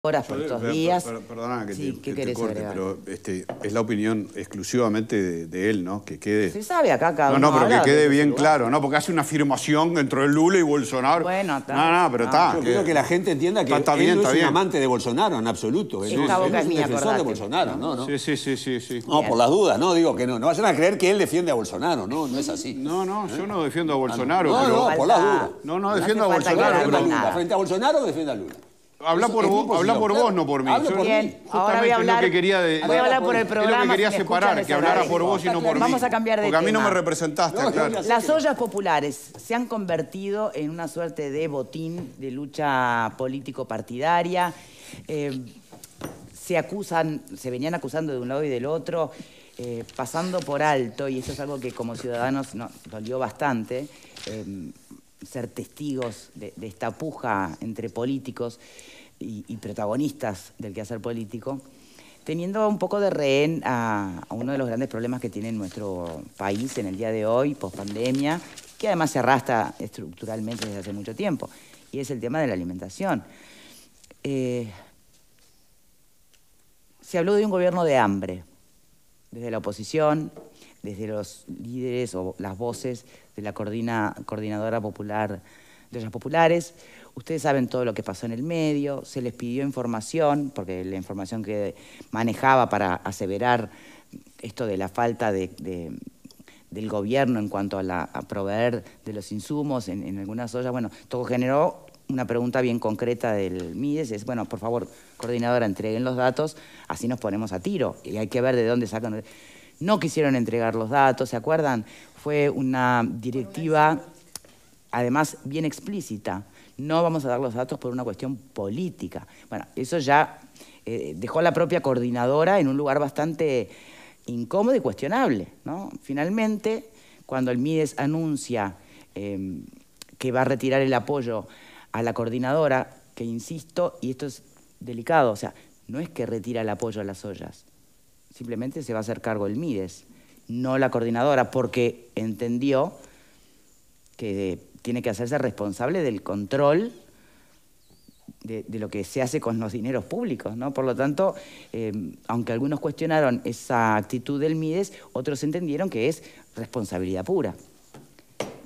horas por estos días. Perdona que sí, te corte, agregar? Pero es la opinión exclusivamente de él, ¿no? Que quede... Se sabe acá cada uno. No, pero que quede bien claro, ¿no? Porque hace una afirmación entre Lula y Bolsonaro. Bueno, está. No, pero está. Yo quiero que la gente entienda que él no es un amante de Bolsonaro, en absoluto. Él Esta boca es un mía, defensor de Bolsonaro, ¿no? Sí. No, por las dudas, no, digo que no. No vayan a creer que él defiende a Bolsonaro, no es así. No, yo no defiendo a Bolsonaro. No, por las dudas. No defiendo a Bolsonaro. Frente a Bolsonaro, defiende a Lula. Habla por vos, no por mí. Bien, ahora voy a hablar, voy a hablar por el programa. Es lo que quería separar, que hablara por vos y no por mí. Vamos a cambiar de tema. Porque a mí no me representaste, claro. Las ollas populares se han convertido en una suerte de botín de lucha político-partidaria. Se venían acusando de un lado y del otro, pasando por alto, y eso es algo que como ciudadanos nos dolió bastante, ser testigos de esta puja entre políticos y protagonistas del quehacer político, teniendo un poco de rehén a uno de los grandes problemas que tiene nuestro país en el día de hoy, pospandemia, que además se arrastra estructuralmente desde hace mucho tiempo, y es el tema de la alimentación. Se habló de un gobierno de hambre, desde la oposición, desde los líderes o las voces de la Coordinadora Popular de Ollas Populares. Ustedes saben todo lo que pasó en el medio, se les pidió información, porque la información que manejaba para aseverar esto de la falta del gobierno en cuanto a proveer de los insumos en algunas ollas, bueno, todo generó una pregunta bien concreta del MIDES, es, bueno, por favor, coordinadora, entreguen los datos, así nos ponemos a tiro, y hay que ver de dónde sacan. No quisieron entregar los datos, ¿se acuerdan? Fue una directiva, además, bien explícita. No vamos a dar los datos por una cuestión política. Bueno, eso ya dejó a la propia coordinadora en un lugar bastante incómodo y cuestionable, ¿no? Finalmente, cuando el MIDES anuncia que va a retirar el apoyo a la coordinadora, que insisto, y esto es delicado, o sea, no es que retira el apoyo a las ollas, simplemente se va a hacer cargo el MIDES, no la coordinadora, porque entendió que tiene que hacerse responsable del control de lo que se hace con los dineros públicos, ¿no? Por lo tanto, aunque algunos cuestionaron esa actitud del MIDES, otros entendieron que es responsabilidad pura.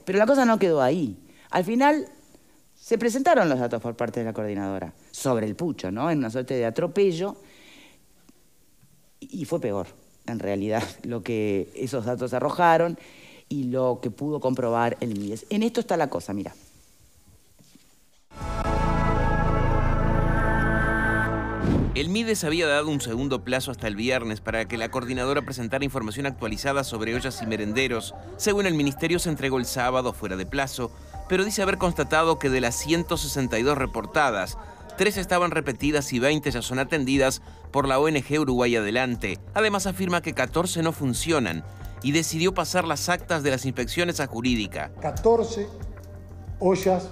Pero la cosa no quedó ahí. Al final se presentaron los datos por parte de la coordinadora sobre el pucho, ¿no? En una suerte de atropello. Y fue peor, en realidad, lo que esos datos arrojaron y lo que pudo comprobar el MIDES. En esto está la cosa, mira. El MIDES había dado un segundo plazo hasta el viernes para que la coordinadora presentara información actualizada sobre ollas y merenderos. Según el ministerio, se entregó el sábado fuera de plazo, pero dice haber constatado que de las 162 reportadas, 3 estaban repetidas y 20 ya son atendidas por la ONG Uruguay Adelante. Además afirma que 14 no funcionan y decidió pasar las actas de las inspecciones a Jurídica. 14 ollas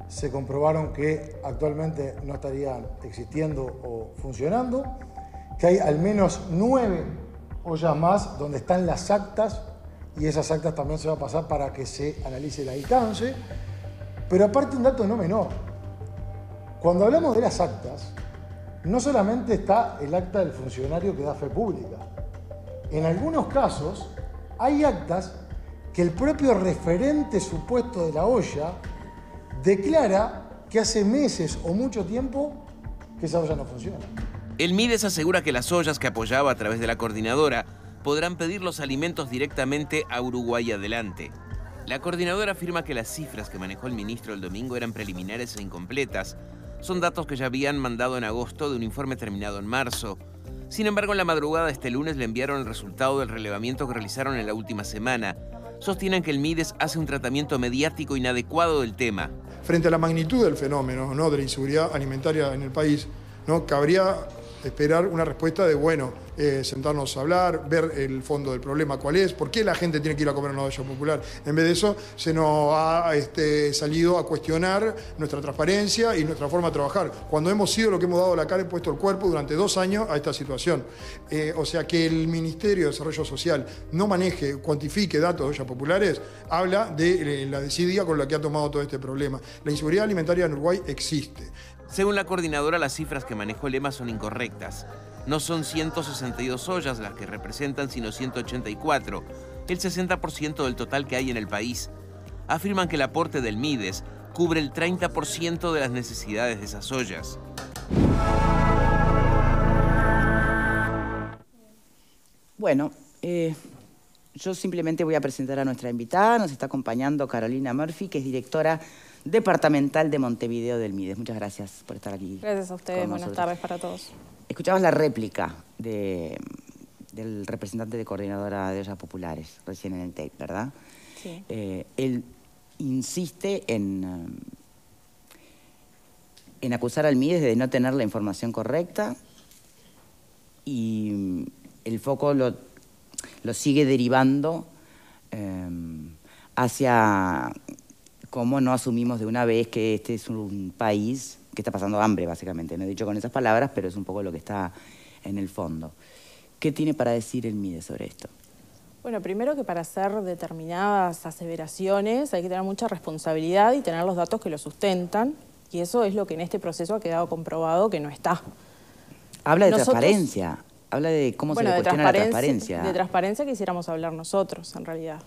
se comprobaron que actualmente no estarían existiendo o funcionando, que hay al menos 9 ollas más donde están las actas y esas actas también se va a pasar para que se analice el alcance. Pero aparte un dato no menor. Cuando hablamos de las actas, no solamente está el acta del funcionario que da fe pública. En algunos casos hay actas que el propio referente supuesto de la olla declara que hace meses o mucho tiempo que esa olla no funciona. El MIDES asegura que las ollas que apoyaba a través de la coordinadora podrán pedir los alimentos directamente a Uruguay Adelante. La coordinadora afirma que las cifras que manejó el ministro el domingo eran preliminares e incompletas. Son datos que ya habían mandado en agosto de un informe terminado en marzo. Sin embargo, en la madrugada de este lunes le enviaron el resultado del relevamiento que realizaron en la última semana. Sostienen que el MIDES hace un tratamiento mediático inadecuado del tema. Frente a la magnitud del fenómeno, ¿no?, de la inseguridad alimentaria en el país, ¿no?, cabría esperar una respuesta de, bueno, sentarnos a hablar, ver el fondo del problema cuál es, por qué la gente tiene que ir a comer una olla popular. En vez de eso, se nos ha salido a cuestionar nuestra transparencia y nuestra forma de trabajar, cuando hemos sido lo que hemos dado la cara y puesto el cuerpo durante 2 años a esta situación. O sea, que el Ministerio de Desarrollo Social no maneje, cuantifique datos de ollas populares, habla de la desidia con la que ha tomado todo este problema. La inseguridad alimentaria en Uruguay existe. Según la coordinadora, las cifras que manejó Lema son incorrectas. No son 162 ollas las que representan, sino 184, el 60% del total que hay en el país. Afirman que el aporte del Mides cubre el 30% de las necesidades de esas ollas. Bueno, yo simplemente voy a presentar a nuestra invitada. Nos está acompañando Carolina Murphy, que es directora departamental de Montevideo del Mides. Muchas gracias por estar aquí. Gracias a ustedes. Buenas tardes para todos. Escuchabas la réplica del representante de Coordinadora de Ollas Populares, recién en el tape, ¿verdad? Sí. Él insiste en acusar al Mides de no tener la información correcta y el foco lo sigue derivando hacia cómo no asumimos de una vez que este es un país que está pasando hambre, básicamente. No he dicho con esas palabras, pero es un poco lo que está en el fondo. ¿Qué tiene para decir el Mides sobre esto? Bueno, primero que para hacer determinadas aseveraciones hay que tener mucha responsabilidad y tener los datos que lo sustentan, y eso es lo que en este proceso ha quedado comprobado que no está. Habla de transparencia, habla de cómo se le cuestiona la transparencia. De transparencia quisiéramos hablar nosotros, en realidad.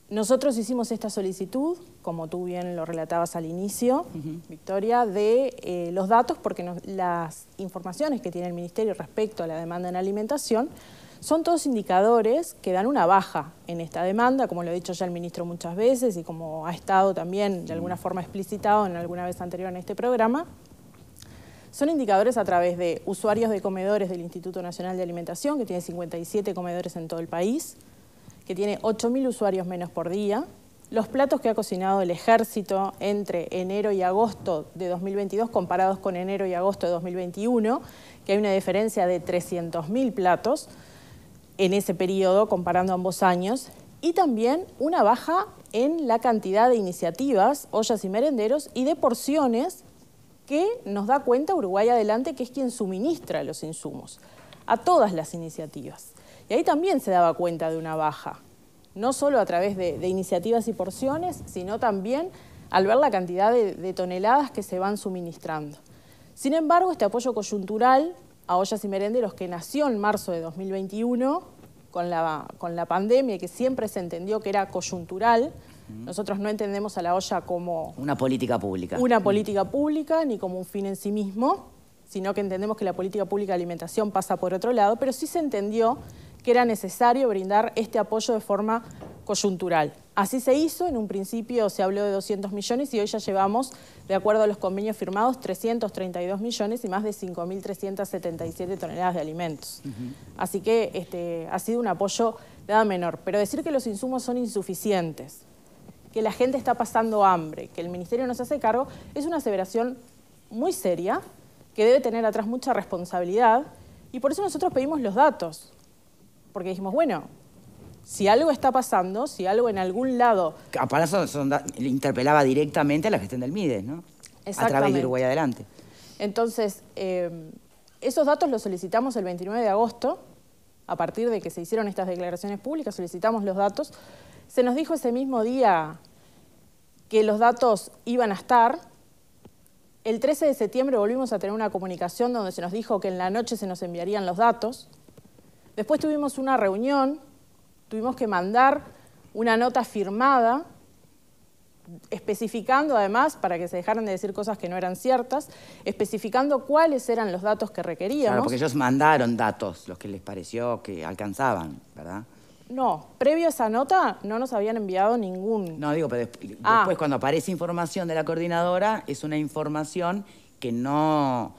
Nosotros hicimos esta solicitud, como tú bien lo relatabas al inicio, Victoria, de los datos, porque las informaciones que tiene el Ministerio respecto a la demanda en alimentación son todos indicadores que dan una baja en esta demanda, como lo ha dicho ya el ministro muchas veces y como ha estado también de alguna forma explicitado en alguna vez anterior en este programa. Son indicadores a través de usuarios de comedores del Instituto Nacional de Alimentación, que tiene 57 comedores en todo el país, que tiene 8.000 usuarios menos por día, los platos que ha cocinado el Ejército entre enero y agosto de 2022 comparados con enero y agosto de 2021, que hay una diferencia de 300.000 platos en ese periodo comparando ambos años, y también una baja en la cantidad de iniciativas, ollas y merenderos y de porciones que nos da cuenta Uruguay Adelante, que es quien suministra los insumos a todas las iniciativas. Y ahí también se daba cuenta de una baja, no solo a través de iniciativas y porciones, sino también al ver la cantidad de toneladas que se van suministrando. Sin embargo, este apoyo coyuntural a ollas y merenderos que nació en marzo de 2021, con la pandemia, que siempre se entendió que era coyuntural, nosotros no entendemos a la olla como una política pública. Una política pública, ni como un fin en sí mismo, sino que entendemos que la política pública de alimentación pasa por otro lado, pero sí se entendió que era necesario brindar este apoyo de forma coyuntural. Así se hizo, en un principio se habló de 200 millones y hoy ya llevamos, de acuerdo a los convenios firmados, 332 millones y más de 5.377 toneladas de alimentos. Así que ha sido un apoyo de edad menor. Pero decir que los insumos son insuficientes, que la gente está pasando hambre, que el Ministerio no se hace cargo, es una aseveración muy seria, que debe tener atrás mucha responsabilidad, y por eso nosotros pedimos los datos. Porque dijimos, bueno, si algo está pasando, si algo en algún lado... Para eso le interpelaba directamente a la gestión del Mides, ¿no? Exactamente. A través de Uruguay Adelante. Entonces, esos datos los solicitamos el 29 de agosto, a partir de que se hicieron estas declaraciones públicas, solicitamos los datos. Se nos dijo ese mismo día que los datos iban a estar. El 13 de septiembre volvimos a tener una comunicación donde se nos dijo que en la noche se nos enviarían los datos. Después tuvimos una reunión, tuvimos que mandar una nota firmada, especificando además, para que se dejaran de decir cosas que no eran ciertas, especificando cuáles eran los datos que requeríamos. Claro, porque ellos mandaron datos, los que les pareció que alcanzaban, ¿verdad? No, previo a esa nota no nos habían enviado ningún... No, digo, pero después cuando aparece información de la coordinadora, es una información que no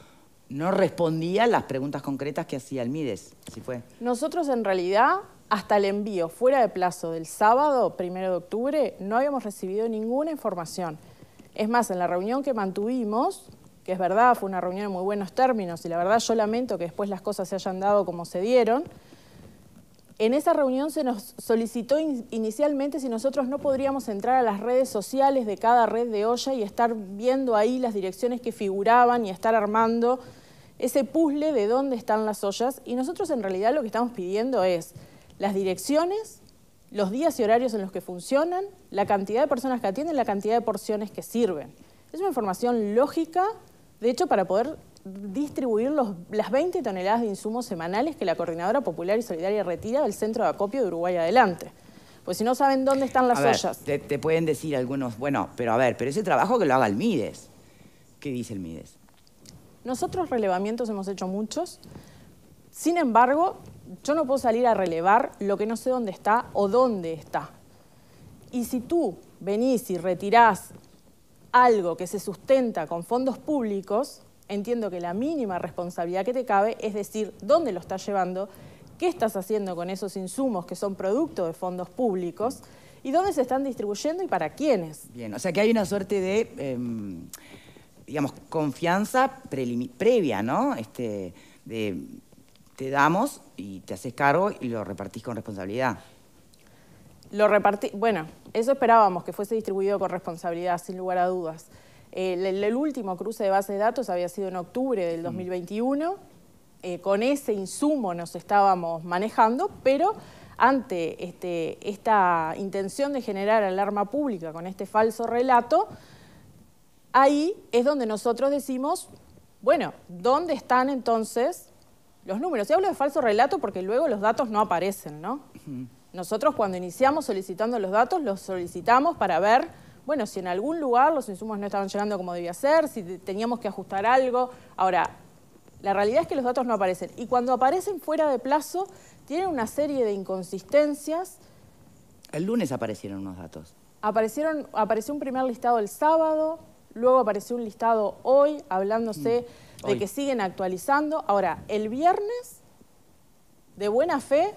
respondía a las preguntas concretas que hacía el Mides. Así fue. Nosotros en realidad, hasta el envío fuera de plazo del sábado, 1 de octubre, no habíamos recibido ninguna información. Es más, en la reunión que mantuvimos, que es verdad, fue una reunión en muy buenos términos, y la verdad yo lamento que después las cosas se hayan dado como se dieron, en esa reunión se nos solicitó inicialmente si nosotros no podríamos entrar a las redes sociales de cada red de olla y estar viendo ahí las direcciones que figuraban y estar armando ese puzzle de dónde están las ollas. Y nosotros en realidad lo que estamos pidiendo es las direcciones, los días y horarios en los que funcionan, la cantidad de personas que atienden, la cantidad de porciones que sirven. Es una información lógica, de hecho, para poder distribuir las 20 toneladas de insumos semanales que la Coordinadora Popular y Solidaria retira del centro de acopio de Uruguay Adelante. Pues si no saben dónde están las ollas. Te pueden decir algunos, bueno, pero ese trabajo que lo haga el MIDES. ¿Qué dice el MIDES? Nosotros relevamientos hemos hecho muchos. Sin embargo, yo no puedo salir a relevar lo que no sé dónde está o dónde está. Y si tú venís y retirás algo que se sustenta con fondos públicos, entiendo que la mínima responsabilidad que te cabe es decir dónde lo estás llevando, qué estás haciendo con esos insumos que son producto de fondos públicos y dónde se están distribuyendo y para quiénes. Bien, o sea que hay una suerte de, digamos, confianza previa, ¿no? Te damos y te haces cargo y lo repartís con responsabilidad. Bueno, eso esperábamos, que fuese distribuido con responsabilidad, sin lugar a dudas. El último cruce de base de datos había sido en octubre del 2021. Con ese insumo nos estábamos manejando, pero ante esta intención de generar alarma pública con este falso relato, ahí es donde nosotros decimos, bueno, ¿dónde están entonces los números? Y hablo de falso relato porque luego los datos no aparecen, ¿no? Nosotros cuando iniciamos solicitando los datos, los solicitamos para ver, bueno, si en algún lugar los insumos no estaban llegando como debía ser, si teníamos que ajustar algo. Ahora, la realidad es que los datos no aparecen. Y cuando aparecen fuera de plazo, tienen una serie de inconsistencias. El lunes aparecieron unos datos. Apareció un primer listado el sábado, luego apareció un listado hoy, hablándose de que siguen actualizando. Ahora, el viernes, de buena fe,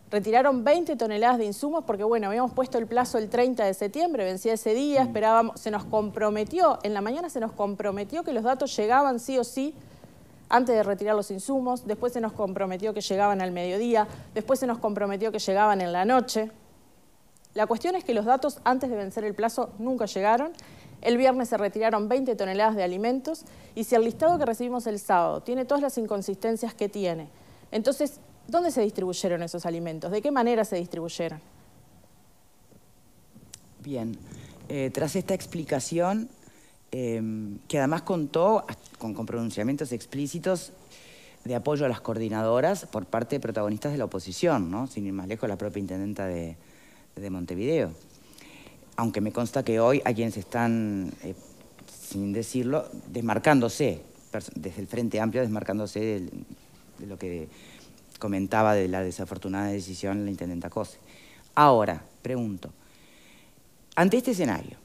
retiraron 20 toneladas de insumos porque, bueno, habíamos puesto el plazo el 30 de septiembre, vencía ese día, esperábamos, se nos comprometió, en la mañana se nos comprometió que los datos llegaban sí o sí antes de retirar los insumos, después se nos comprometió que llegaban al mediodía, después se nos comprometió que llegaban en la noche. La cuestión es que los datos antes de vencer el plazo nunca llegaron. El viernes se retiraron 20 toneladas de alimentos y si el listado que recibimos el sábado tiene todas las inconsistencias que tiene, entonces, ¿dónde se distribuyeron esos alimentos? ¿De qué manera se distribuyeron? Bien, tras esta explicación, que además contó con pronunciamientos explícitos de apoyo a las coordinadoras por parte de protagonistas de la oposición, ¿no? Sin ir más lejos, la propia intendenta de Montevideo. Aunque me consta que hoy hay quienes están, sin decirlo, desmarcándose, desde el Frente Amplio, desmarcándose de lo que comentaba de la desafortunada decisión de la intendenta Cose. Ahora, pregunto, ante este escenario,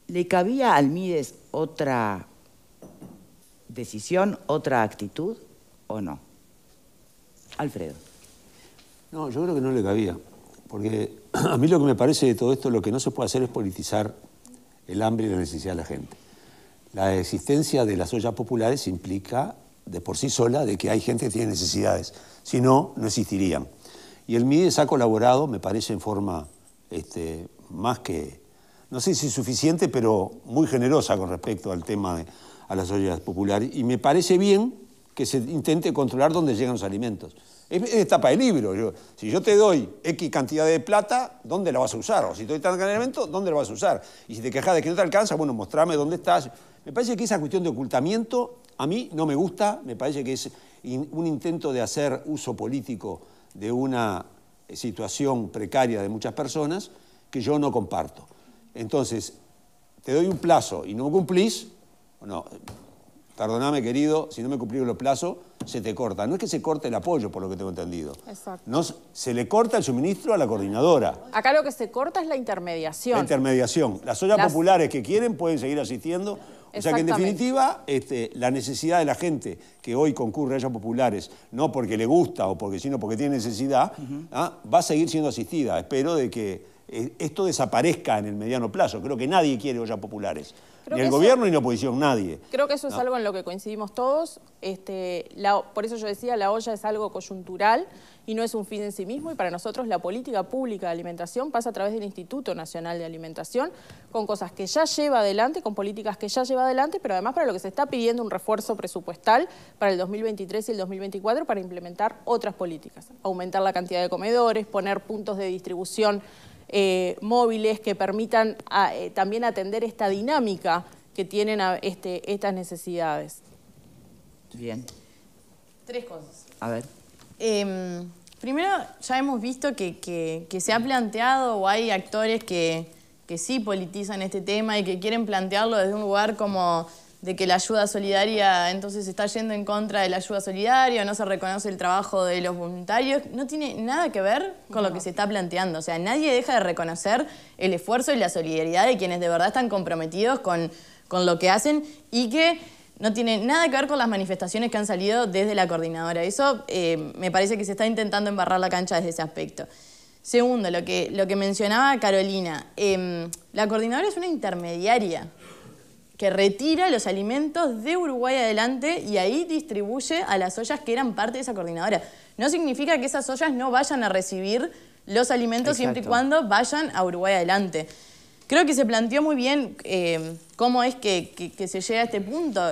¿le cabía al MIDES otra decisión, otra actitud o no? Alfredo. No, yo creo que no le cabía, porque a mí lo que me parece de todo esto, lo que no se puede hacer es politizar el hambre y la necesidad de la gente. La existencia de las ollas populares implica de por sí sola de que hay gente que tiene necesidades, si no, no existirían. Y el MIDES ha colaborado, me parece, en forma más que, no sé si suficiente, pero muy generosa con respecto al tema a las ollas populares. Y me parece bien que se intente controlar dónde llegan los alimentos. Es tapa de libro. Si yo te doy X cantidad de plata, ¿dónde la vas a usar? O si te doy tal alimento, ¿dónde la vas a usar? Y si te quejas de que no te alcanza, bueno, mostrame dónde estás. Me parece que esa cuestión de ocultamiento a mí no me gusta, me parece que es un intento de hacer uso político de una situación precaria de muchas personas que yo no comparto. Entonces, te doy un plazo y no me cumplís, bueno, perdóname querido, si no me cumplís los plazos, se te corta. No es que se corte el apoyo, por lo que tengo entendido. Exacto. No, se le corta el suministro a la coordinadora. Acá lo que se corta es la intermediación. La intermediación. Las ollas populares que quieren pueden seguir asistiendo. O sea que en definitiva, la necesidad de la gente que hoy concurre a ollas populares, no porque le gusta o porque, sino porque tiene necesidad, va a seguir siendo asistida. Espero de que esto desaparezca en el mediano plazo. Creo que nadie quiere ollas populares. Ni el gobierno ni la oposición, nadie. Creo que eso es algo en lo que coincidimos todos. Por eso yo decía, la olla es algo coyuntural y no es un fin en sí mismo. Y para nosotros la política pública de alimentación pasa a través del Instituto Nacional de Alimentación, con cosas que ya lleva adelante, con políticas que ya lleva adelante, pero además para lo que se está pidiendo un refuerzo presupuestal para el 2023 y el 2024 para implementar otras políticas. Aumentar la cantidad de comedores, poner puntos de distribución móviles que permitan también atender esta dinámica que tienen estas necesidades. Bien. 3 cosas. A ver. Primero, ya hemos visto que se ha planteado o hay actores que sí politizan este tema y que quieren plantearlo desde un lugar como de que la ayuda solidaria entonces está yendo en contra de la ayuda solidaria, no se reconoce el trabajo de los voluntarios. No tiene nada que ver con lo que se está planteando. O sea, nadie deja de reconocer el esfuerzo y la solidaridad de quienes de verdad están comprometidos con lo que hacen y que no tiene nada que ver con las manifestaciones que han salido desde la coordinadora. Eso me parece que se está intentando embarrar la cancha desde ese aspecto. Segundo, lo que mencionaba Carolina, la coordinadora es una intermediaria que retira los alimentos de Uruguay Adelante y ahí distribuye a las ollas que eran parte de esa coordinadora. No significa que esas ollas no vayan a recibir los alimentos siempre y cuando vayan a Uruguay Adelante. Creo que se planteó muy bien cómo es que se llega a este punto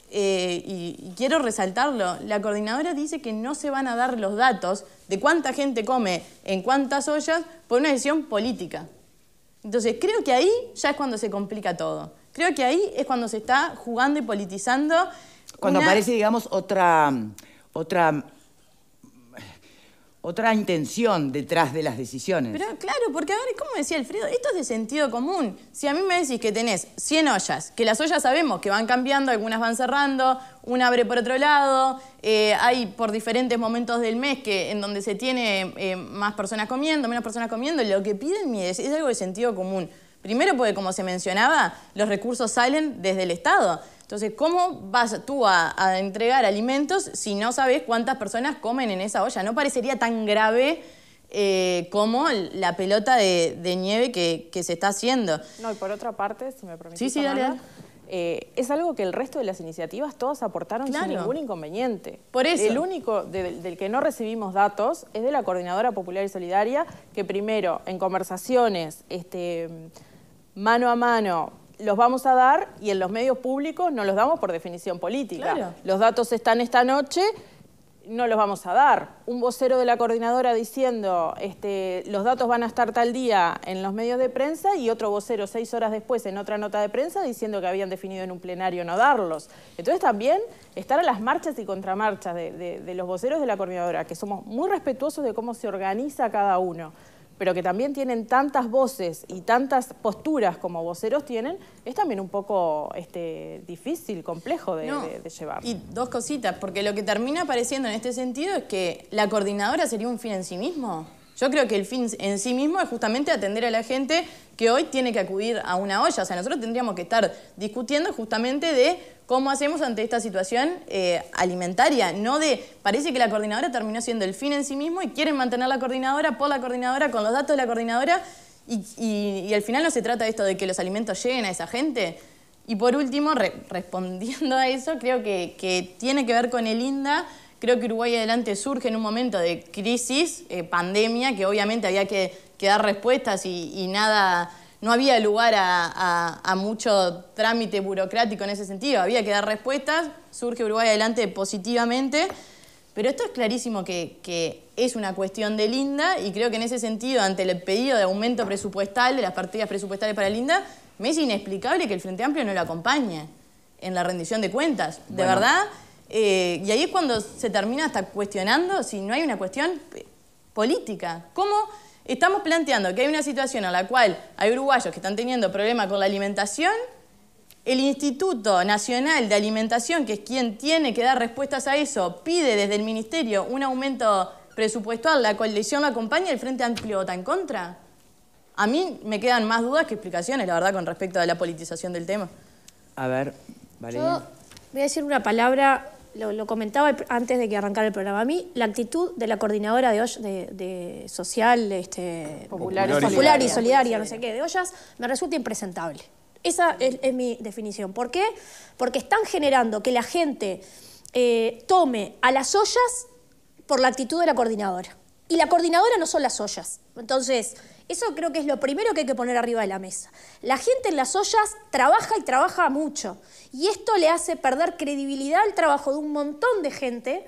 y quiero resaltarlo. La coordinadora dice que no se van a dar los datos de cuánta gente come en cuántas ollas por una decisión política. Entonces creo que ahí ya es cuando se complica todo. Creo que ahí es cuando se está jugando y politizando. Cuando aparece, digamos, otra intención detrás de las decisiones. Pero claro, porque a ver, como decía Alfredo, esto es de sentido común. Si a mí me decís que tenés 100 ollas, que las ollas sabemos que van cambiando, algunas van cerrando, una abre por otro lado, hay por diferentes momentos del mes en donde se tiene más personas comiendo, menos personas comiendo, lo que piden es algo de sentido común. Primero porque, como se mencionaba, los recursos salen desde el Estado. Entonces, ¿cómo vas tú a entregar alimentos si no sabes cuántas personas comen en esa olla? No parecería tan grave como la pelota de nieve que se está haciendo. No, y por otra parte, si me permitís, sí, dale. Es algo que el resto de las iniciativas todos aportaron sin ningún inconveniente. Por eso. El único del que no recibimos datos es de la Coordinadora Popular y Solidaria, que primero, en conversaciones mano a mano, los vamos a dar y en los medios públicos no los damos por definición política. Claro. Los datos están esta noche, no los vamos a dar. Un vocero de la coordinadora diciendo los datos van a estar tal día en los medios de prensa y otro vocero 6 horas después en otra nota de prensa diciendo que habían definido en un plenario no darlos. Entonces también estar a las marchas y contramarchas de los voceros de la coordinadora, que somos muy respetuosos de cómo se organiza cada uno, pero que también tienen tantas voces y tantas posturas como voceros tienen, es también un poco difícil, complejo de llevar. Y 2 cositas, porque lo que termina apareciendo en este sentido es que la coordinadora sería un fin en sí mismo. Yo creo que el fin en sí mismo es justamente atender a la gente que hoy tiene que acudir a una olla. O sea, nosotros tendríamos que estar discutiendo justamente de cómo hacemos ante esta situación alimentaria. No parece que la coordinadora terminó siendo el fin en sí mismo y quieren mantener la coordinadora por la coordinadora, con los datos de la coordinadora y al final no se trata de esto de que los alimentos lleguen a esa gente. Y por último, respondiendo a eso, creo que tiene que ver con el INDA. Creo que Uruguay Adelante surge en un momento de crisis, pandemia, que obviamente había que dar respuestas y nada, no había lugar a mucho trámite burocrático en ese sentido. Había que dar respuestas, surge Uruguay Adelante positivamente, pero esto es clarísimo que es una cuestión del INDA y creo que en ese sentido, ante el pedido de aumento presupuestal, de las partidas presupuestales para el INDA, me es inexplicable que el Frente Amplio no lo acompañe en la rendición de cuentas. De verdad. Y ahí es cuando se termina hasta cuestionando si no hay una cuestión política. ¿Cómo estamos planteando que hay una situación en la cual hay uruguayos que están teniendo problemas con la alimentación? El Instituto Nacional de Alimentación, que es quien tiene que dar respuestas a eso, pide desde el Ministerio un aumento presupuestal, la coalición lo acompaña y el Frente Amplio vota en contra. A mí me quedan más dudas que explicaciones, la verdad, con respecto a la politización del tema. A ver, Valeria. Yo voy a decir una palabra, lo comentaba antes de que arrancara el programa. A mí, la actitud de la coordinadora de social, popular y solidaria, no sé qué, de ollas, me resulta impresentable. Esa es mi definición. ¿Por qué? Porque están generando que la gente tome a las ollas por la actitud de la coordinadora. Y la coordinadora no son las ollas. Entonces, Eso creo que es lo primero que hay que poner arriba de la mesa. La gente en las ollas trabaja y trabaja mucho. Y esto le hace perder credibilidad al trabajo de un montón de gente.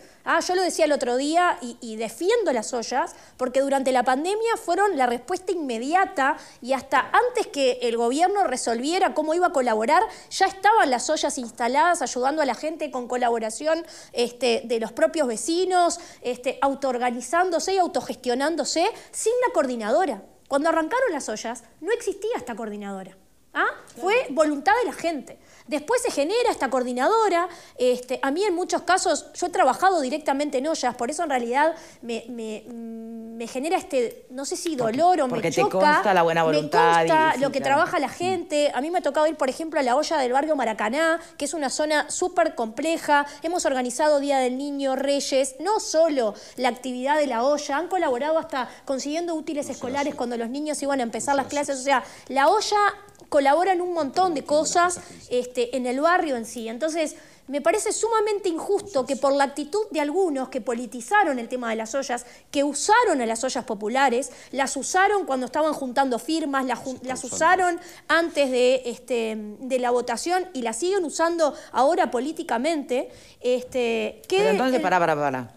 Yo lo decía el otro día y defiendo las ollas porque durante la pandemia fueron la respuesta inmediata y hasta antes que el gobierno resolviera cómo iba a colaborar, ya estaban las ollas instaladas ayudando a la gente con colaboración de los propios vecinos, autoorganizándose y autogestionándose sin la coordinadora. Cuando arrancaron las ollas no existía esta coordinadora. Fue voluntad de la gente. Después se genera esta coordinadora. A mí en muchos casos, yo he trabajado directamente en ollas, por eso en realidad me genera no sé si dolor o me choca. Porque te consta la buena voluntad. Me consta lo que trabaja la gente. A mí me ha tocado ir, por ejemplo, a la olla del barrio Maracaná, que es una zona súper compleja. Hemos organizado Día del Niño, Reyes, no solo la actividad de la olla, han colaborado hasta consiguiendo útiles escolares cuando los niños iban a empezar las clases. O sea, la olla colabora en un montón de cosas en el barrio en sí. Entonces, me parece sumamente injusto que por la actitud de algunos que politizaron el tema de las ollas, que usaron a las ollas populares, las usaron cuando estaban juntando firmas, las usaron antes de la votación y las siguen usando ahora políticamente. Pero entonces, pará.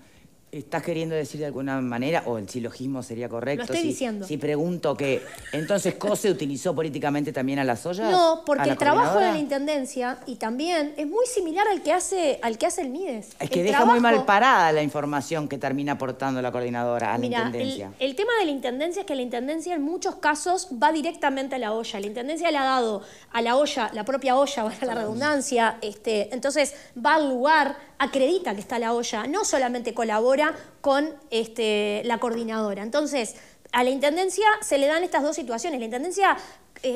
¿Estás queriendo decir de alguna manera, o el silogismo sería correcto? Lo estoy diciendo. Si pregunto que, entonces, ¿COSE utilizó políticamente también a las ollas? No, porque el trabajo de la Intendencia, y también, es muy similar al que hace el MIDES. Es que deja muy mal parada la información que termina aportando la coordinadora a la Intendencia. El tema de la Intendencia es que la Intendencia en muchos casos va directamente a la olla. La Intendencia le ha dado a la olla, la propia olla, valga la redundancia, entonces va al lugar, acredita que está la olla, no solamente colabora con la coordinadora. Entonces, a la Intendencia se le dan estas dos situaciones. La Intendencia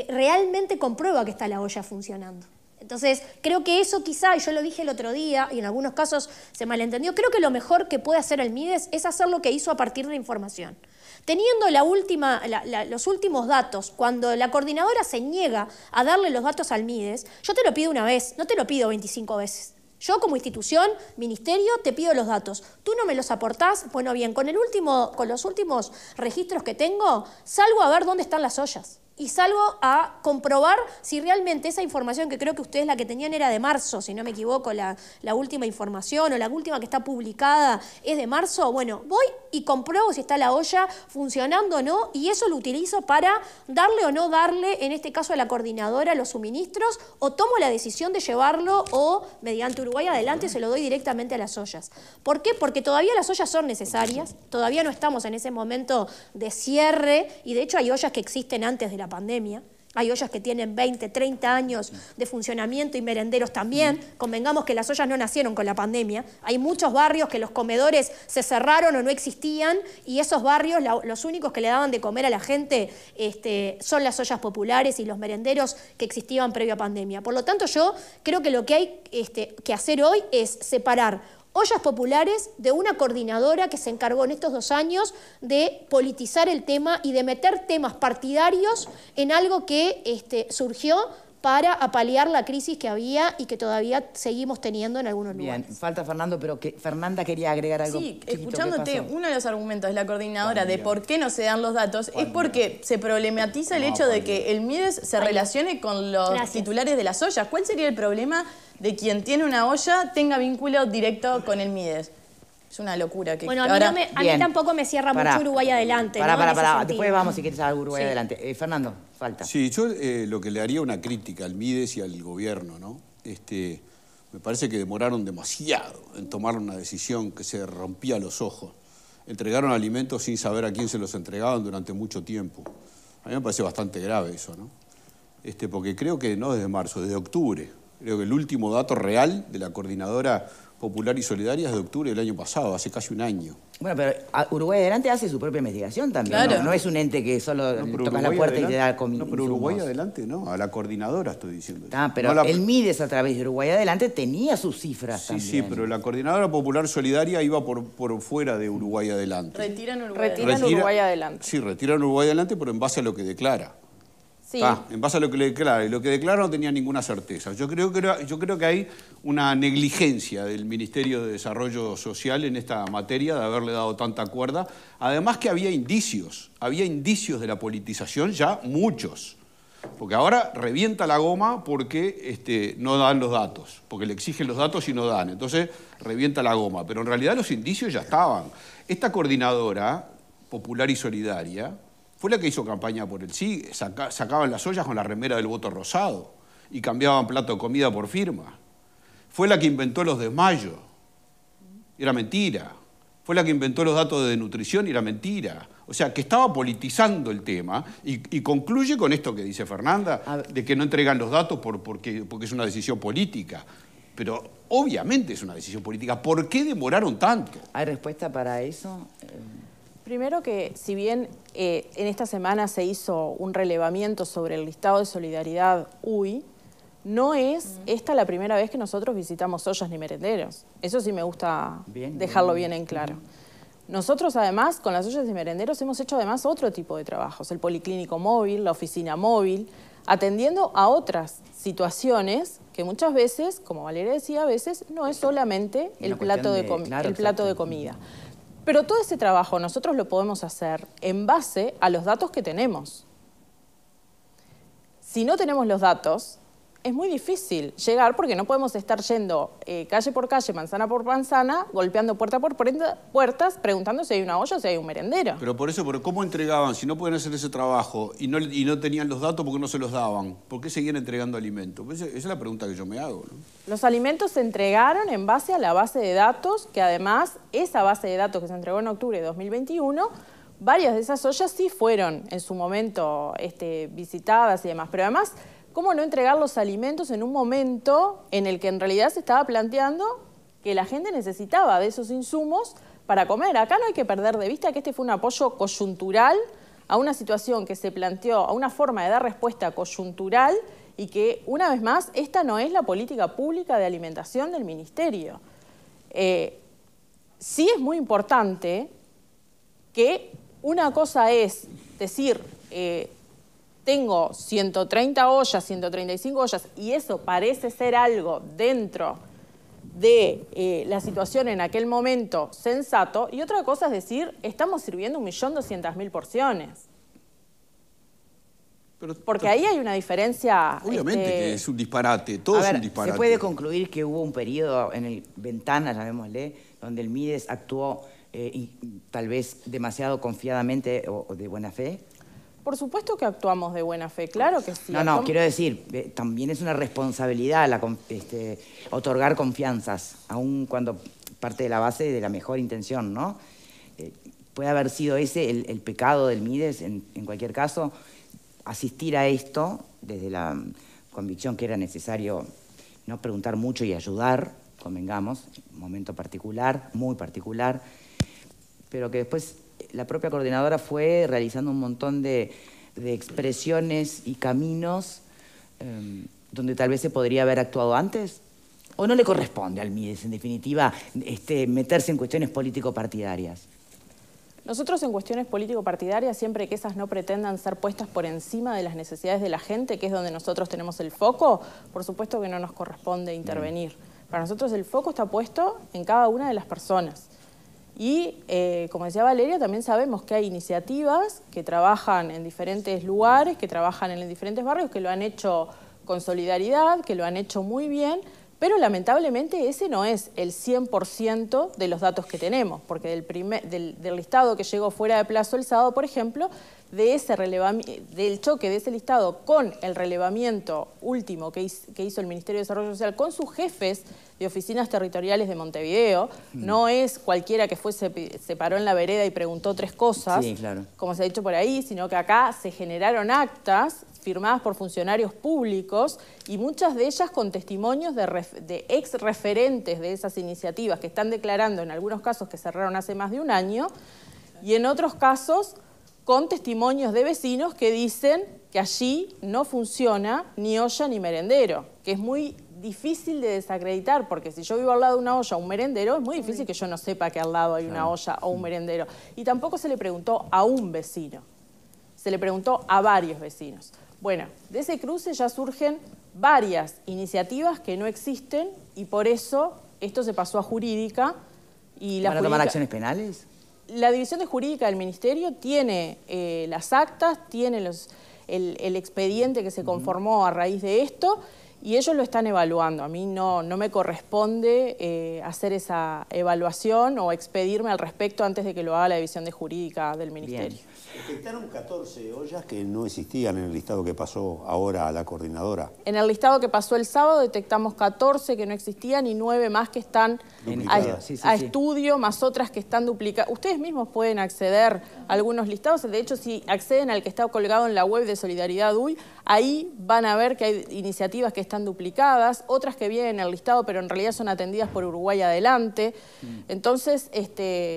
realmente comprueba que está la olla funcionando. Entonces, creo que eso quizá, y yo lo dije el otro día, y en algunos casos se malentendió, creo que lo mejor que puede hacer el MIDES es hacer lo que hizo a partir de la información. Teniendo los últimos datos, cuando la coordinadora se niega a darle los datos al MIDES, yo te lo pido una vez, no te lo pido 25 veces. Yo como institución, ministerio, te pido los datos. Tú no me los aportás. Bueno, bien, con los últimos registros que tengo, salgo a ver dónde están las ollas. Y salgo a comprobar si realmente esa información, que creo que ustedes la que tenían era de marzo, si no me equivoco, la última información o la última que está publicada es de marzo. Bueno, voy y compruebo si está la olla funcionando o no, y eso lo utilizo para darle o no darle, en este caso a la coordinadora, los suministros, o tomo la decisión de llevarlo o mediante Uruguay Adelante se lo doy directamente a las ollas. ¿Por qué? Porque todavía las ollas son necesarias, todavía no estamos en ese momento de cierre, y de hecho hay ollas que existen antes de la pandemia. Hay ollas que tienen 20, 30 años de funcionamiento y merenderos también. Convengamos que las ollas no nacieron con la pandemia. Hay muchos barrios que los comedores se cerraron o no existían y esos barrios, los únicos que le daban de comer a la gente son las ollas populares y los merenderos que existían previo a pandemia. Por lo tanto, yo creo que lo que hay que hacer hoy es separar ollas populares de una coordinadora que se encargó en estos 2 años de politizar el tema y de meter temas partidarios en algo que surgió para apalear la crisis que había y que todavía seguimos teniendo en algunos lugares. Bien, falta Fernando, pero que Fernanda quería agregar algo. Sí, escuchándote, uno de los argumentos de la coordinadora de por qué no se dan los datos es porque se problematiza el hecho de que el MIDES se relacione con los titulares de las ollas. ¿Cuál sería el problema de quien tiene una olla tenga vínculo directo con el MIDES? Es una locura. Que bueno, a mí tampoco me cierra mucho Uruguay Adelante. Pará. Después vamos, si quieres, a Uruguay Adelante. Fernando, falta. Sí, yo lo que le haría una crítica al MIDES y al gobierno, ¿no? Me parece que demoraron demasiado en tomar una decisión que se rompía los ojos. Entregaron alimentos sin saber a quién se los entregaban durante mucho tiempo. A mí me parece bastante grave eso, ¿no? Porque creo que no desde marzo, desde octubre. Creo que el último dato real de la Coordinadora Popular y Solidaria es de octubre del año pasado, hace casi un año. Bueno, pero Uruguay Adelante hace su propia investigación también. Claro. No es un ente que solo tocas la puerta y te da No, pero Uruguay Adelante no, a la coordinadora estoy diciendo. Pero no el MIDES a través de Uruguay Adelante tenía sus cifras también. Sí, pero la Coordinadora Popular Solidaria iba por fuera de Uruguay Adelante. Retiran Uruguay Adelante. Sí, retiran Uruguay Adelante, pero en base a lo que declara. Sí. En base a lo que le declara. Y lo que declara no tenía ninguna certeza. Yo creo que hay una negligencia del Ministerio de Desarrollo Social en esta materia de haberle dado tanta cuerda. Además que había indicios de la politización ya muchos. Porque ahora revienta la goma porque no dan los datos, porque le exigen los datos y no dan. Entonces revienta la goma. Pero en realidad los indicios ya estaban. Esta coordinadora popular y solidaria fue la que hizo campaña por el sí, sacaban las ollas con la remera del voto rosado y cambiaban plato de comida por firma. Fue la que inventó los desmayos, era mentira. Fue la que inventó los datos de desnutrición y era mentira. O sea, que estaba politizando el tema y concluye con esto que dice Fernanda, de que no entregan los datos porque es una decisión política. Pero obviamente es una decisión política. ¿Por qué demoraron tanto? ¿Hay respuesta para eso? Primero que, si bien en esta semana se hizo un relevamiento sobre el listado de solidaridad UI, no es esta la primera vez que nosotros visitamos ollas ni merenderos. Eso sí me gusta dejarlo bien en claro. Nosotros, además, con las ollas y merenderos hemos hecho además otro tipo de trabajos. El policlínico móvil, la oficina móvil, atendiendo a otras situaciones que muchas veces, como Valeria decía, a veces no es solamente el plato de comida. Pero todo ese trabajo nosotros lo podemos hacer en base a los datos que tenemos. Si no tenemos los datos, es muy difícil llegar porque no podemos estar yendo calle por calle, manzana por manzana, golpeando puerta por puertas, preguntando si hay una olla o si hay un merendero. Pero por eso, ¿cómo entregaban? Si no pueden hacer ese trabajo y no tenían los datos, ¿por qué no se los daban? ¿Por qué seguían entregando alimentos? Esa es la pregunta que yo me hago, ¿no? Los alimentos se entregaron en base a la base de datos, que además esa base de datos que se entregó en octubre de 2021, varias de esas ollas sí fueron en su momento visitadas y demás. Pero además, ¿cómo no entregar los alimentos en un momento en el que en realidad se estaba planteando que la gente necesitaba de esos insumos para comer? Acá no hay que perder de vista que este fue un apoyo coyuntural a una situación que se planteó, a una forma de dar respuesta coyuntural y que, una vez más, esta no es la política pública de alimentación del Ministerio. Sí es muy importante que una cosa es decir, tengo 130 ollas, 135 ollas, y eso parece ser algo dentro de la situación en aquel momento sensato, y otra cosa es decir, estamos sirviendo 1.200.000 porciones. Porque ahí hay una diferencia... Obviamente que es un disparate, todo es un disparate. Se puede concluir que hubo un periodo en el ventana, llamémosle, donde el Mides actuó y tal vez demasiado confiadamente o de buena fe. Por supuesto que actuamos de buena fe, claro que sí. No, quiero decir, también es una responsabilidad otorgar confianzas, aun cuando parte de la base de la mejor intención, ¿no? Puede haber sido ese el pecado del Mides, en cualquier caso, asistir a esto desde la convicción que era necesario no preguntar mucho y ayudar, convengamos, un momento particular, muy particular, pero que después la propia coordinadora fue realizando un montón de expresiones y caminos donde tal vez se podría haber actuado antes. ¿O no le corresponde al Mides, en definitiva, meterse en cuestiones político-partidarias? Nosotros en cuestiones político-partidarias, siempre que esas no pretendan ser puestas por encima de las necesidades de la gente, que es donde nosotros tenemos el foco, por supuesto que no nos corresponde intervenir. Para nosotros el foco está puesto en cada una de las personas. Y, como decía Valeria, también sabemos que hay iniciativas que trabajan en diferentes lugares, que trabajan en diferentes barrios, que lo han hecho con solidaridad, que lo han hecho muy bien, pero lamentablemente ese no es el 100% de los datos que tenemos, porque del listado que llegó fuera de plazo el sábado, por ejemplo, del choque de ese listado con el relevamiento último que hizo el Ministerio de Desarrollo Social con sus jefes de oficinas territoriales de Montevideo, no es cualquiera que se paró en la vereda y preguntó 3 cosas, como se ha dicho por ahí, sino que acá se generaron actas firmadas por funcionarios públicos y muchas de ellas con testimonios de ex referentes de esas iniciativas que están declarando en algunos casos que cerraron hace más de un año y en otros casos con testimonios de vecinos que dicen que allí no funciona ni olla ni merendero, que es muy difícil de desacreditar, porque si yo vivo al lado de una olla o un merendero, es muy difícil que yo no sepa que al lado hay una olla o un merendero. Y tampoco se le preguntó a un vecino, se le preguntó a varios vecinos. Bueno, de ese cruce ya surgen varias iniciativas que no existen y por eso esto se pasó a jurídica. Y ¿Van a tomar acciones penales? La División de Jurídica del Ministerio tiene las actas, tiene el expediente que se conformó a raíz de esto y ellos lo están evaluando. A mí no me corresponde hacer esa evaluación o expedirme al respecto antes de que lo haga la División de Jurídica del Ministerio. Bien. Detectaron 14 ollas que no existían en el listado que pasó ahora a la coordinadora. En el listado que pasó el sábado detectamos 14 que no existían y 9 más que están a estudio, más otras que están duplicadas. Ustedes mismos pueden acceder a algunos listados. De hecho, si acceden al que está colgado en la web de Solidaridad UI, ahí van a ver que hay iniciativas que están duplicadas, otras que vienen en el listado pero en realidad son atendidas por Uruguay Adelante. Entonces,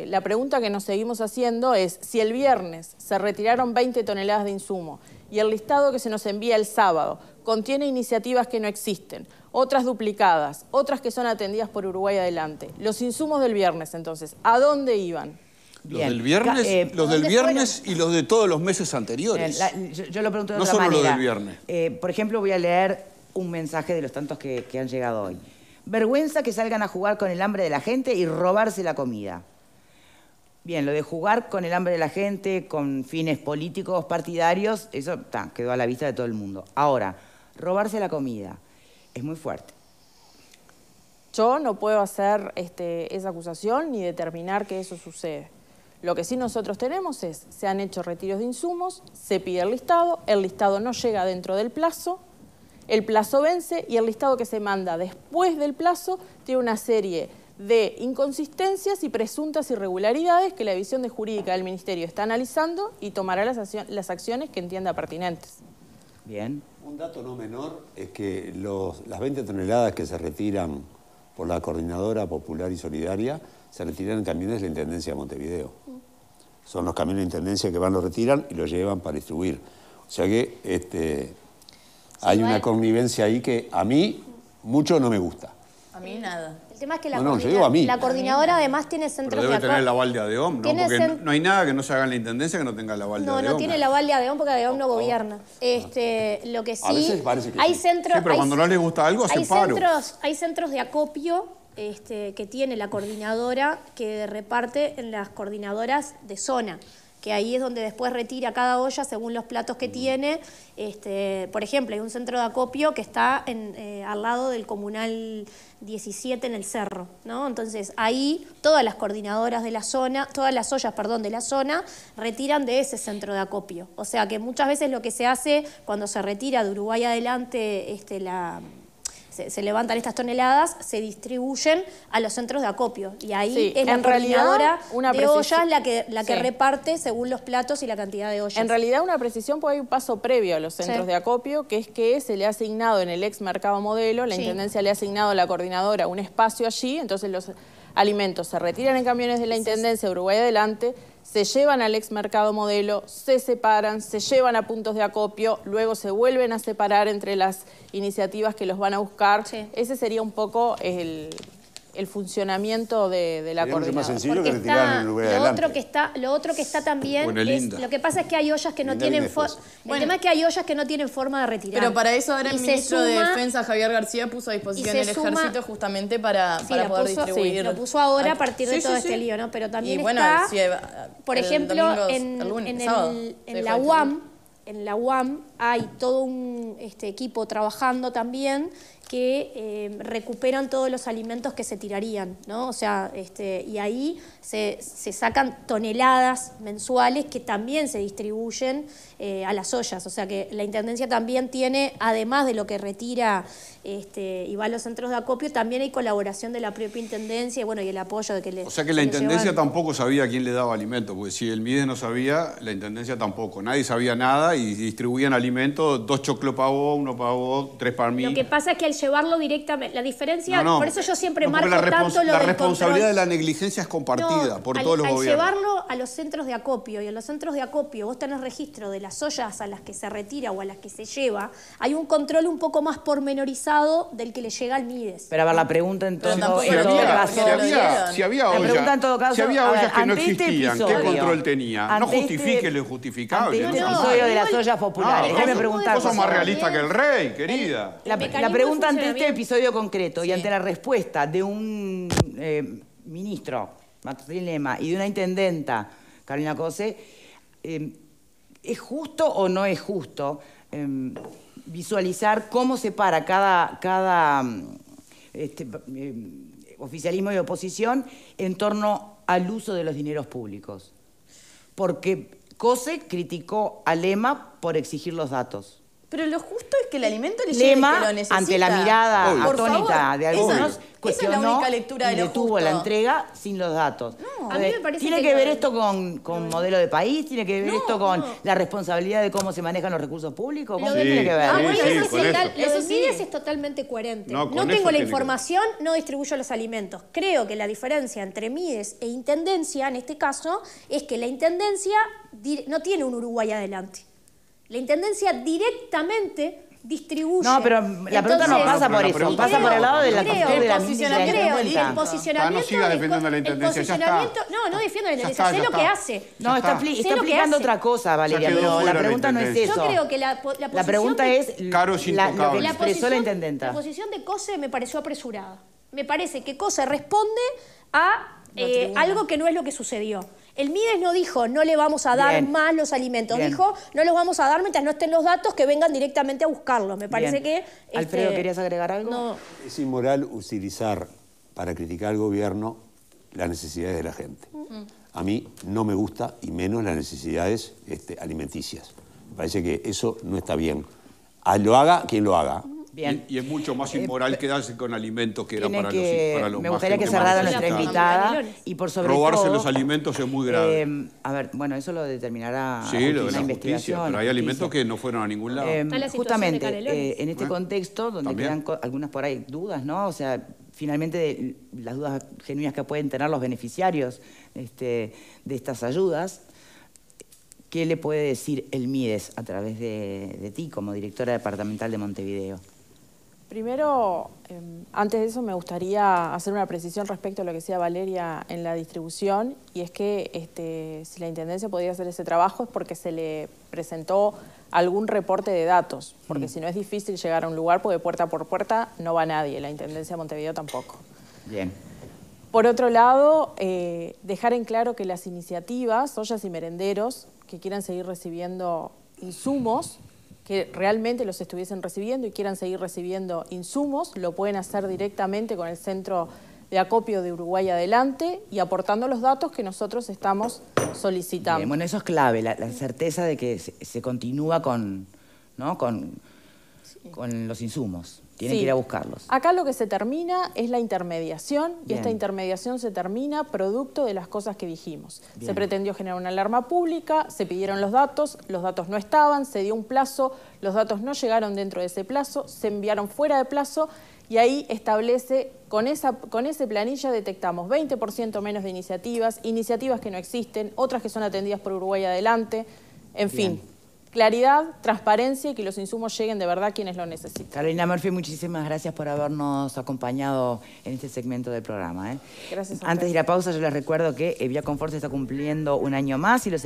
la pregunta que nos seguimos haciendo es, si el viernes se retiraron 20 toneladas de insumo y el listado que se nos envía el sábado contiene iniciativas que no existen, otras duplicadas, otras que son atendidas por Uruguay Adelante, los insumos del viernes, entonces, ¿a dónde iban? Los del viernes y los de todos los meses anteriores. Yo lo pregunto de otra solo manera. Los del viernes. Por ejemplo, voy a leer un mensaje de los tantos que han llegado hoy. Vergüenza que salgan a jugar con el hambre de la gente y robarse la comida. Bien, lo de jugar con el hambre de la gente, con fines políticos, partidarios, eso quedó a la vista de todo el mundo. Ahora, robarse la comida es muy fuerte. Yo no puedo hacer esa acusación ni determinar que eso sucede. Lo que sí nosotros tenemos es, se han hecho retiros de insumos, se pide el listado no llega dentro del plazo, el plazo vence y el listado que se manda después del plazo tiene una serie de inconsistencias y presuntas irregularidades que la División de Jurídica del Ministerio está analizando y tomará las acciones que entienda pertinentes. Bien. Un dato no menor es que las 20 toneladas que se retiran por la Coordinadora Popular y Solidaria se retiran en camiones de la Intendencia de Montevideo. Son los camiones de Intendencia que lo retiran y lo llevan para distribuir. O sea que hay una connivencia ahí que a mí mucho no me gusta. A mí nada. El tema es que la coordinadora además tiene centros de de acopio. Debe tener el aval de ADEOM, ¿no? Porque no hay nada que no se haga en la Intendencia que no tenga el aval de ADEOM. No tiene el aval de ADEOM porque ADEOM no gobierna. Lo que sí, a veces parece que hay sí. centros... Sí, pero cuando no les gusta algo, hacen paro. Hay centros de acopio que tiene la coordinadora que reparte en las coordinadoras de zona, que ahí es donde después retira cada olla según los platos que tiene. Por ejemplo, hay un centro de acopio que está al lado del Comunal 17 en el Cerro, ¿no? Entonces ahí todas las coordinadoras de la zona, todas las ollas, de la zona, retiran de ese centro de acopio. O sea que muchas veces lo que se hace cuando se retira de Uruguay Adelante se levantan estas toneladas, se distribuyen a los centros de acopio. Y ahí es la coordinadora de ollas la que reparte según los platos y la cantidad de ollas. En realidad una precisión, porque hay un paso previo a los centros de acopio, que es que se le ha asignado en el ex Mercado Modelo, la Intendencia le ha asignado a la coordinadora un espacio allí, entonces los alimentos se retiran en camiones de la Intendencia de Uruguay Adelante, se llevan al ex Mercado Modelo, se separan, se llevan a puntos de acopio, luego se vuelven a separar entre las iniciativas que los van a buscar. Sí. Ese sería un poco el funcionamiento de la coordinadora. Es más sencillo que retirar en Uruguay Adelante. Lo otro que está también es, lo que pasa es que hay ollas que no tienen forma. El tema es que hay ollas que no tienen forma de retirar. Pero para eso ahora el ministro de Defensa, Javier García, puso a disposición el ejército justamente para poder distribuir. Lo puso ahora a partir de todo este lío, ¿no? Pero también está, por ejemplo, en la UAM. En la UAM hay todo un equipo trabajando también que recuperan todos los alimentos que se tirarían, ¿no? O sea, y ahí se sacan toneladas mensuales que también se distribuyen a las ollas. O sea que la Intendencia también tiene, además de lo que retira y va a los centros de acopio, también hay colaboración de la propia Intendencia y el apoyo de que le... O sea que la Intendencia tampoco sabía quién le daba alimento, porque si el MIDES no sabía, la Intendencia tampoco. Nadie sabía nada y distribuían alimentos, 2 choclos para vos, 1 para vos, 3 para mí. Lo que pasa es que llevarlo directamente. La diferencia, por eso yo siempre marco tanto lo la del responsabilidad control. de la negligencia es compartida por todos los al gobiernos. llevarlo a los centros de acopio, y en los centros de acopio vos tenés registro de las ollas a las que se retira o a las que se lleva, hay un control un poco más pormenorizado del que le llega al MIDES. Pero a ver, la pregunta en todo caso... Si había ollas que no existían, ¿qué control tenía? No justifique lo injustificable. Ante este episodio de las ollas populares, déjame preguntar... Vos sos más realista que el rey, querida. La pregunta ante este episodio concreto y ante la respuesta de un ministro, Martín Lema, y de una intendenta, Carolina Cose, ¿es justo o no es justo visualizar cómo se para cada oficialismo y oposición en torno al uso de los dineros públicos? Porque Cose criticó a Lema por exigir los datos. Pero lo justo es que el alimento le llegue Lema, al que lo necesita. ante la mirada Por atónita de algunos, favor, cuestionó esa es la única lectura de y lo detuvo justo. la entrega sin los datos. No, a mí me parece ¿Tiene que ver esto con modelo de país? ¿Tiene que ver esto con la responsabilidad de cómo se manejan los recursos públicos? ¿Cómo tiene que ver? Bueno, sí, eso sí es totalmente coherente. No, No con tengo eso la tiene que información, no distribuyo los alimentos. Creo que la diferencia entre MIDES e Intendencia, en este caso, es que la Intendencia no tiene un Uruguay adelante. La Intendencia directamente distribuye. No, pero la pregunta no pasa por eso, pasa por el lado de la actitud de la el posicionamiento. No sigas defendiendo a la Intendencia, ya está. No defiendo a la Ya Intendencia, está, sé ya lo que está. hace. No, está explicando otra cosa, Valeria, Ya quedó pero la fuera pregunta la no es Intendencia. eso. Yo creo que la posición La pregunta es Caro sin lo que tocable. expresó la intendenta. La posición de Cose me pareció apresurada. Me parece que Cose responde a algo que no es lo que sucedió. El MIDES no dijo, no le vamos a dar más los alimentos. Bien. Dijo, no los vamos a dar mientras no estén los datos, que vengan directamente a buscarlos. Me parece que... Alfredo, ¿querías agregar algo? No. Es inmoral utilizar para criticar al gobierno las necesidades de la gente. A mí no me gusta, y menos las necesidades alimenticias. Me parece que eso no está bien. Lo haga quien lo haga. Bien. Y es mucho más inmoral quedarse con alimentos que era para los me más gustaría que gente cerrara más nuestra necesitada. invitada y por sobre Robarse todo, los alimentos es muy grave. a ver, bueno, eso lo determinará Sí, lo de la investigación. justicia, pero hay alimentos que no fueron a ningún lado. Está la situación de Justamente, Canelones. en este contexto, donde también. quedan algunas por ahí dudas, ¿no? O sea, finalmente las dudas genuinas que pueden tener los beneficiarios de estas ayudas, ¿qué le puede decir el MIDES a través de ti como directora departamental de Montevideo? Primero, antes de eso me gustaría hacer una precisión respecto a lo que decía Valeria en la distribución, y es que si la Intendencia podía hacer ese trabajo es porque se le presentó algún reporte de datos, porque si no es difícil llegar a un lugar, porque puerta por puerta no va nadie, la Intendencia de Montevideo tampoco. Bien. Por otro lado, dejar en claro que las iniciativas, ollas y merenderos, que quieran seguir recibiendo insumos, que realmente los estuviesen recibiendo y quieran seguir recibiendo insumos, lo pueden hacer directamente con el Centro de Acopio de Uruguay Adelante y aportando los datos que nosotros estamos solicitando. Bien, bueno, eso es clave, la certeza de que se continúa con los insumos. Tienen que ir a buscarlos. Acá lo que se termina es la intermediación, y Bien. esta intermediación se termina producto de las cosas que dijimos. Bien. Se pretendió generar una alarma pública, se pidieron los datos no estaban, se dio un plazo, los datos no llegaron dentro de ese plazo, se enviaron fuera de plazo, y ahí establece, con ese planilla detectamos 20% menos de iniciativas que no existen, otras que son atendidas por Uruguay Adelante, en fin. Claridad, transparencia y que los insumos lleguen de verdad a quienes lo necesitan. Carolina Murphy, muchísimas gracias por habernos acompañado en este segmento del programa. Gracias a Antes de ustedes. ir a pausa, yo les recuerdo que Viaconfort está cumpliendo un año más y los